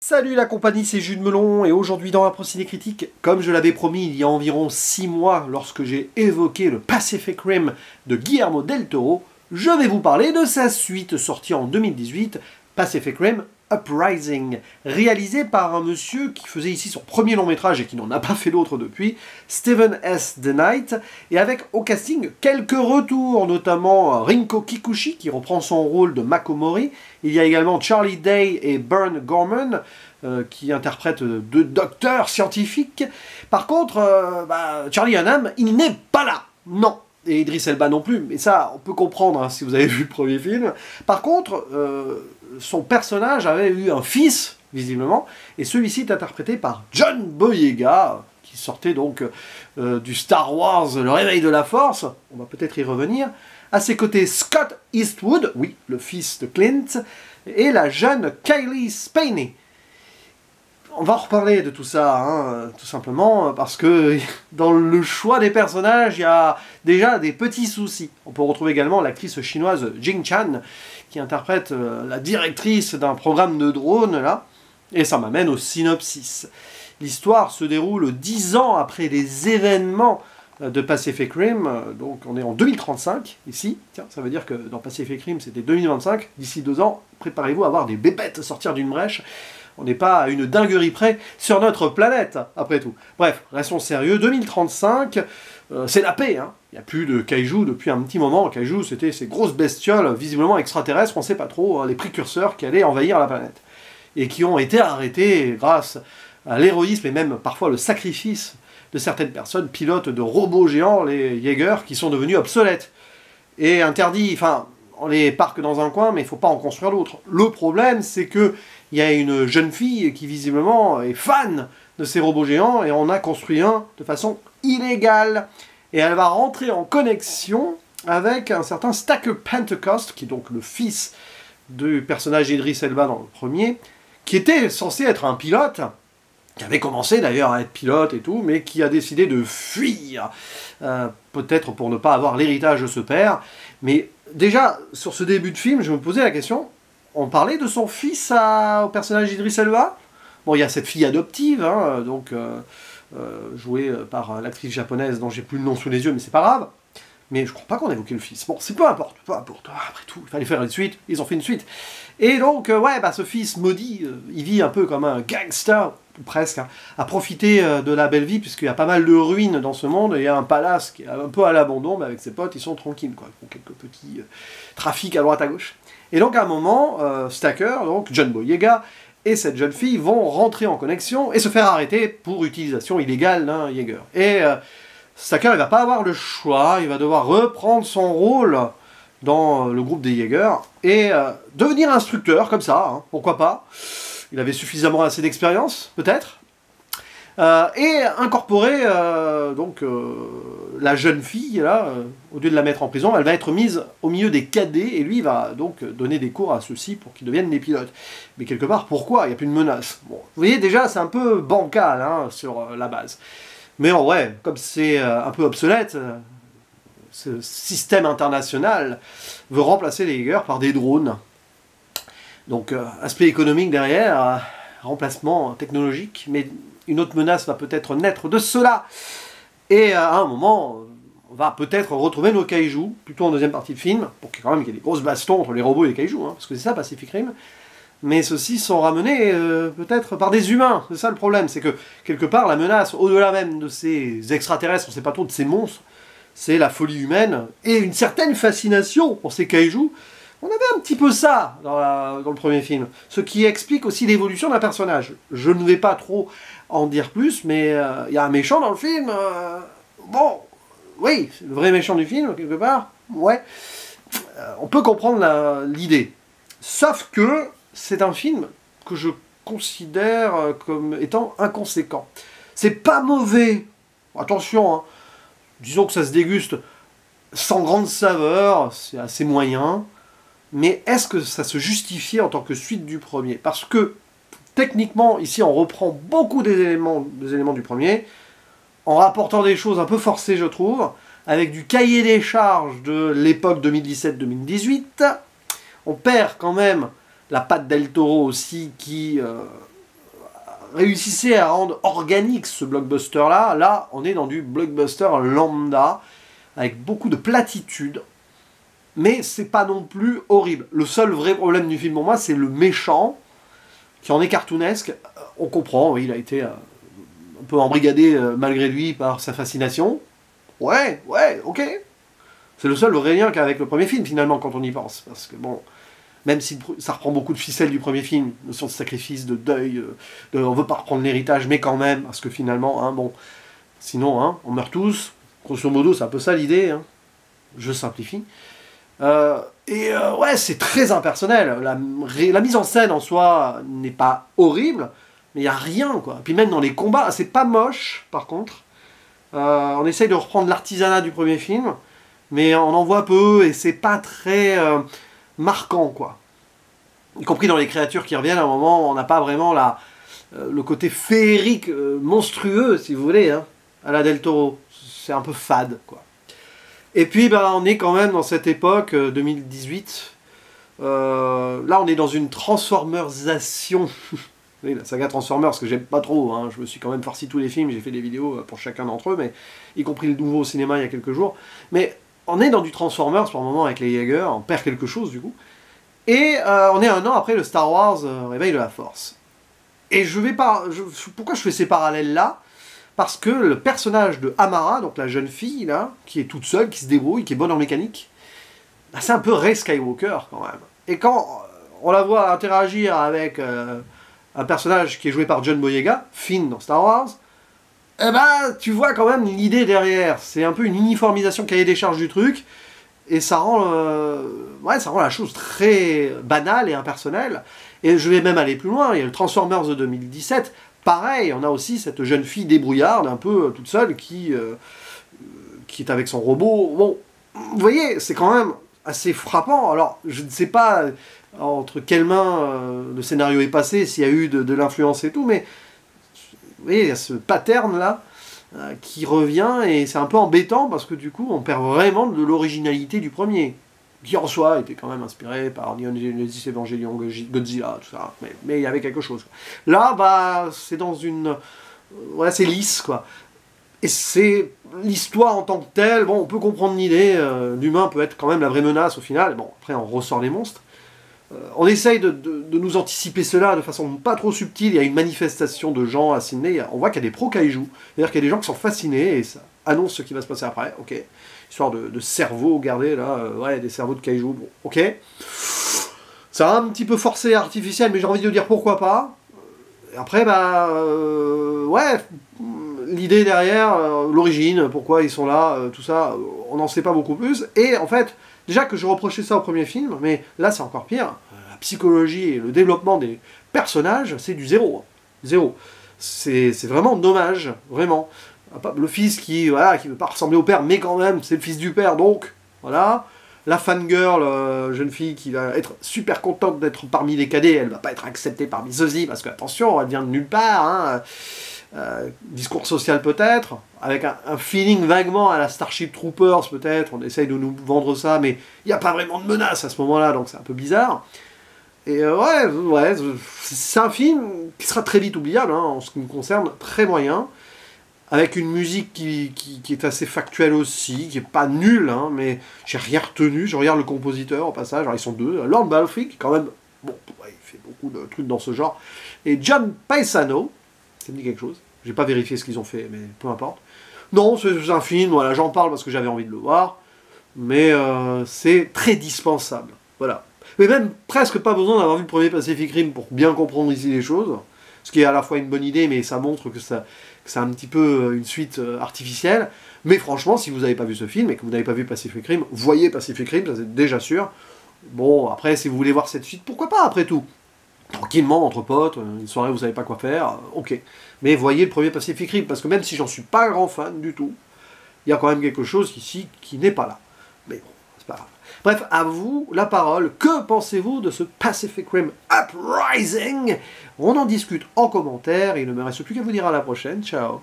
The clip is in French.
Salut la compagnie, c'est Jules Melon et aujourd'hui dans un ciné critique, comme je l'avais promis il y a environ 6 mois lorsque j'ai évoqué le Pacific Rim de Guillermo del Toro, je vais vous parler de sa suite sortie en 2018, Pacific Rim Uprising, réalisé par un monsieur qui faisait ici son premier long métrage et qui n'en a pas fait d'autre depuis, Stephen S. DeKnight, et avec au casting quelques retours, notamment Rinko Kikuchi qui reprend son rôle de Mako Mori. Il y a également Charlie Day et Burn Gorman qui interprètent deux docteurs scientifiques. Par contre, Charlie Hunnam, il n'est pas là, non. Et Idris Elba non plus, mais ça, on peut comprendre hein, si vous avez vu le premier film. Par contre, son personnage avait eu un fils, visiblement, et celui-ci est interprété par John Boyega, qui sortait donc du Star Wars, le réveil de la Force, on va peut-être y revenir. À ses côtés, Scott Eastwood, oui, le fils de Clint, et la jeune Kylie Spaney. On va en reparler de tout ça, hein, tout simplement, parce que dans le choix des personnages, il y a déjà des petits soucis. On peut retrouver également l'actrice chinoise Jing Chan, qui interprète la directrice d'un programme de drone, là, et ça m'amène au synopsis. L'histoire se déroule 10 ans après les événements de Pacific Rim, donc on est en 2035, ici, tiens, ça veut dire que dans Pacific Rim c'était 2025, d'ici 2 ans, préparez-vous à voir des bébêtes sortir d'une brèche. On n'est pas à une dinguerie près sur notre planète, après tout. Bref, restons sérieux, 2035, c'est la paix, hein. Il n'y a plus de kaiju depuis un petit moment. Kaiju, c'était ces grosses bestioles, visiblement extraterrestres, on ne sait pas trop, hein, les précurseurs qui allaient envahir la planète. Et qui ont été arrêtés grâce à l'héroïsme et même parfois le sacrifice de certaines personnes, pilotes de robots géants, les Jaeger, qui sont devenus obsolètes. Et interdits, enfin, on les parque dans un coin, mais il ne faut pas en construire d'autres. Le problème, c'est que il y a une jeune fille qui visiblement est fan de ces robots géants et on a construit un de façon illégale. Et elle va rentrer en connexion avec un certain Stacker Pentecost, qui est donc le fils du personnage Idris Elba dans le premier, qui était censé être un pilote, qui avait commencé d'ailleurs à être pilote et tout, mais qui a décidé de fuir, peut-être pour ne pas avoir l'héritage de ce père. Mais déjà, sur ce début de film, je me posais la question, on parlait de son fils au personnage d'Idris Elba. Bon, il y a cette fille adoptive, hein, donc jouée par l'actrice japonaise dont j'ai plus le nom sous les yeux, mais c'est pas grave. Mais je crois pas qu'on évoquait le fils. Bon, c'est peu importe, peu importe. Après tout, il fallait faire une suite, ils ont fait une suite. Et donc, ce fils maudit, il vit un peu comme un gangster, presque, hein, à profiter de la belle vie, puisqu'il y a pas mal de ruines dans ce monde, et il y a un palace qui est un peu à l'abandon, mais avec ses potes, ils sont tranquilles, quoi. Ils font quelques petits trafics à droite à gauche. Et donc, à un moment, Stacker, donc John Boyega, et cette jeune fille vont rentrer en connexion et se faire arrêter pour utilisation illégale d'un Jaeger. Et Stacker, il va pas avoir le choix, il va devoir reprendre son rôle dans le groupe des Jaeger et devenir instructeur, comme ça, hein, pourquoi pas. Il avait suffisamment assez d'expérience, peut-être. Et incorporer la jeune fille, là, au lieu de la mettre en prison, elle va être mise au milieu des cadets, et lui va donc donner des cours à ceux-ci pour qu'ils deviennent des pilotes. Mais quelque part, pourquoi? Il n'y a plus de menace. Bon, vous voyez, déjà, c'est un peu bancal hein, sur la base. Mais en vrai, comme c'est un peu obsolète, ce système international veut remplacer les Jaeger par des drones. Donc, aspect économique derrière, remplacement technologique, mais une autre menace va peut-être naître de cela. Et à un moment, on va peut-être retrouver nos kaiju, plutôt en deuxième partie de film, pour qu'il y ait des grosses bastons entre les robots et les kaiju, hein, parce que c'est ça Pacific Rim. Mais ceux-ci sont ramenés peut-être par des humains. C'est ça le problème, c'est que quelque part la menace, au-delà même de ces extraterrestres, on ne sait pas trop de ces monstres, c'est la folie humaine et une certaine fascination pour ces kaiju. On avait un petit peu ça dans le premier film, ce qui explique aussi l'évolution d'un personnage. Je ne vais pas trop en dire plus, mais il y a un méchant dans le film. Bon, oui, c'est le vrai méchant du film, quelque part. Ouais, on peut comprendre l'idée. Sauf que c'est un film que je considère comme étant inconséquent. C'est pas mauvais, attention, hein. Disons que ça se déguste sans grande saveur, c'est assez moyen. Mais est-ce que ça se justifiait en tant que suite du premier? Parce que, techniquement, ici, on reprend beaucoup des éléments du premier, en rapportant des choses un peu forcées, je trouve, avec du cahier des charges de l'époque 2017-2018. On perd quand même la patte del Toro aussi, qui réussissait à rendre organique ce blockbuster-là. Là, on est dans du blockbuster lambda, avec beaucoup de platitudes, mais c'est pas non plus horrible. Le seul vrai problème du film pour moi, c'est le méchant, qui en est cartoonesque. On comprend, oui, il a été un peu embrigadé malgré lui par sa fascination. Ouais, ok. C'est le seul vrai lien qu'avec le premier film, finalement, quand on y pense. Parce que bon, même si ça reprend beaucoup de ficelles du premier film, notion de sacrifice, de deuil, on veut pas reprendre l'héritage, mais quand même, parce que finalement, hein, bon, sinon, hein, on meurt tous. Grosso modo, c'est un peu ça l'idée, hein. Je simplifie. Ouais, c'est très impersonnel. La mise en scène en soi n'est pas horrible, mais il n'y a rien, quoi. Puis même dans les combats, c'est pas moche, par contre. On essaye de reprendre l'artisanat du premier film, mais on en voit peu, et c'est pas très marquant, quoi. Y compris dans les créatures qui reviennent, à un moment, on n'a pas vraiment le côté féerique, monstrueux, si vous voulez, hein, à la Del Toro. C'est un peu fade, quoi. Et puis, ben, on est quand même dans cette époque, 2018. Là, on est dans une transformerisation. Oui, la saga Transformers, que j'aime pas trop. Hein. Je me suis quand même farci tous les films, j'ai fait des vidéos pour chacun d'entre eux, mais y compris le nouveau au cinéma il y a quelques jours. Mais on est dans du Transformers par moment avec les Jaeger, on perd quelque chose du coup. Et on est un an après le Star Wars Réveil de la Force. Et pourquoi je fais ces parallèles-là? Parce que le personnage de Amara, donc la jeune fille, là, qui est toute seule, qui se débrouille, qui est bonne en mécanique, bah, c'est un peu Rey Skywalker, quand même. Et quand on la voit interagir avec un personnage qui est joué par John Boyega, Finn dans Star Wars, eh ben, tu vois quand même l'idée derrière. C'est un peu une uniformisation cahier des charges du truc, et ça rend la chose très banale et impersonnelle. Et je vais même aller plus loin, il y a le Transformers de 2017, pareil, on a aussi cette jeune fille débrouillarde, un peu toute seule, qui est avec son robot. Bon, vous voyez, c'est quand même assez frappant. Alors, je ne sais pas entre quelles mains le scénario est passé, s'il y a eu de l'influence et tout, mais vous voyez, il y a ce pattern-là qui revient, et c'est un peu embêtant, parce que du coup, on perd vraiment de l'originalité du premier, qui en soi était quand même inspiré par Neon Genesis Evangelion, Godzilla, tout ça, mais il y avait quelque chose. Là, bah, c'est dans une... ouais, c'est lisse, quoi. Et c'est l'histoire en tant que telle, bon, on peut comprendre l'idée, l'humain peut être quand même la vraie menace au final, bon, après on ressort les monstres. On essaye de nous anticiper cela de façon pas trop subtile. Il y a une manifestation de gens à Sydney, on voit qu'il y a des pro-kaiju, c'est-à-dire qu'il y a des gens qui sont fascinés, et ça annonce ce qui va se passer après, ok. Histoire de cerveaux, regardez là, ouais, des cerveaux de kaiju, bon, ok. Ça a un petit peu forcé, artificiel, mais j'ai envie de dire pourquoi pas. Et après, bah, ouais, l'idée derrière, l'origine, pourquoi ils sont là, tout ça, on n'en sait pas beaucoup plus. Et en fait, déjà que je reprochais ça au premier film, mais là c'est encore pire, la psychologie et le développement des personnages, c'est du zéro. Zéro. C'est vraiment dommage, vraiment. Le fils qui veut pas ressembler au père, mais quand même, c'est le fils du père, donc, voilà. La fangirl, jeune fille qui va être super contente d'être parmi les cadets, elle va pas être acceptée parmi ceux-ci, parce que, attention, elle vient de nulle part, hein. Discours social peut-être, avec un feeling vaguement à la Starship Troopers peut-être, on essaye de nous vendre ça, mais il n'y a pas vraiment de menace à ce moment-là, donc c'est un peu bizarre. Et ouais, c'est un film qui sera très vite oubliable, hein, en ce qui me concerne, très moyen, avec une musique qui est assez factuelle aussi, qui est pas nulle, hein, mais j'ai rien retenu. Je regarde le compositeur au passage, alors ils sont deux, Lord Balfe, qui quand même, bon, ouais, il fait beaucoup de trucs dans ce genre, et John Paesano, ça me dit quelque chose, j'ai pas vérifié ce qu'ils ont fait, mais peu importe. Non, c'est un film, voilà, j'en parle parce que j'avais envie de le voir, mais c'est très dispensable, voilà. Mais même presque pas besoin d'avoir vu le premier Pacific Rim pour bien comprendre ici les choses, ce qui est à la fois une bonne idée, mais ça montre que c'est un petit peu une suite artificielle. Mais franchement, si vous n'avez pas vu ce film et que vous n'avez pas vu Pacific Rim, voyez Pacific Rim, ça c'est déjà sûr. Bon, après, si vous voulez voir cette suite, pourquoi pas, après tout. Tranquillement, entre potes, une soirée où vous savez pas quoi faire, ok. Mais voyez le premier Pacific Rim, parce que même si j'en suis pas grand fan du tout, il y a quand même quelque chose ici qui n'est pas là. Mais bon, c'est pas grave. Bref, à vous la parole. Que pensez-vous de ce Pacific Rim Uprising? On en discute en commentaire, et il ne me reste plus qu'à vous dire à la prochaine. Ciao.